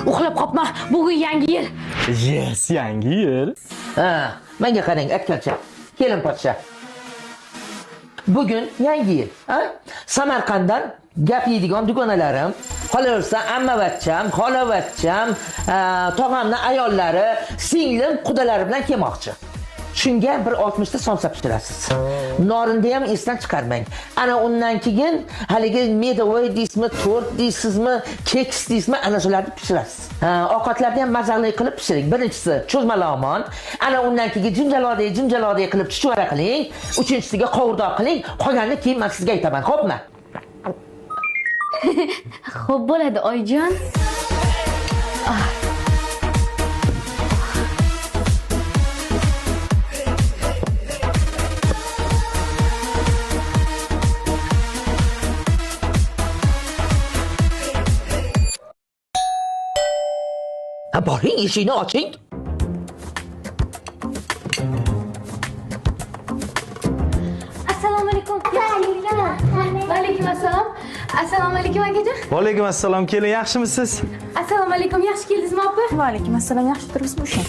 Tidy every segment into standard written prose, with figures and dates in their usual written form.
Uxlab qopma. Bugun yangi yil. Yes, yangi yil. Ha, menga qarang, aytgancha. Kelin podsha. Bugun yangi yil, ha? Samarqanddan gap yeydigan dugonalarim, qolaversa ammavachcham, xolavachcham, tog'amning ayollari, singlim, qudalari bilan kelmoqchi. Shunga bir 60 ta somsa pishirasiz. Norinda ham esdan chiqarmang. Ana undan keyin haligi medovay deysizmi, tort deysizmi, keks deysizmi, ana shularni pishirasiz. Ovqatlarni ham mazali qilib pishiring. Birinchisi cho'zmalomon, ana undan keyin jinjalodek qilib chuchvara qiling, uchinchisiga qovurdoq qiling, qolganini keyin men sizga aytaman, xo'pmi? Xo'p bo'ladi, oyijon. Boring, eshikni oching. Assalomu alaykum. Va alaykum assalom. Assalomu alaykum akajon. Va alaykum assalom. Keling, yaxshimisiz? Assalomu alaykum. Yaxshi keldingizmi, opa? Va alaykum assalom. Yaxshi turibsizmi o'sha?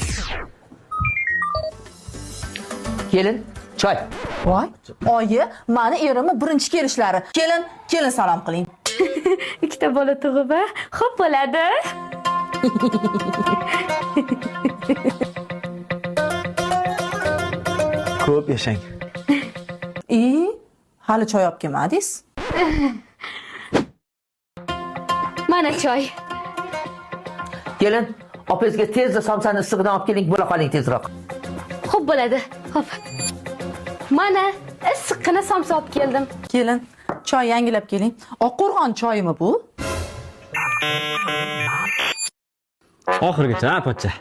Kelin, choy. Voy, oyi, meni erimni birinchi kelishlari. Kelin salom qiling. Ikkita bola tug'ib, xo'p bo'ladi. Ko'p yashang. Hali choy olib kelmadingiz? Mana choy. Kelin, opangizga tezda somsani issig'idan olib keling, bo'la qoling tezroq. Xo'p bo'ladi. Xo'p. Mana issiqqina somsa olib keldim. Kelin, choy yangilab keling. Oqqo'rg'on choyimi bu? Oxirgacha, pochcha.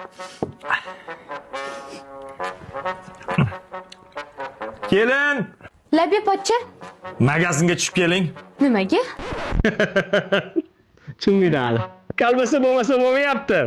Kelin, Labya pochcha. magazinga tushib keling. Nimaga? Tushunmaydi hali. Qalbasi bo'lmasa bo'lmayapti.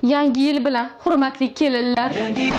Yangi yil bilan hurmatli kelinlar. Yangi yil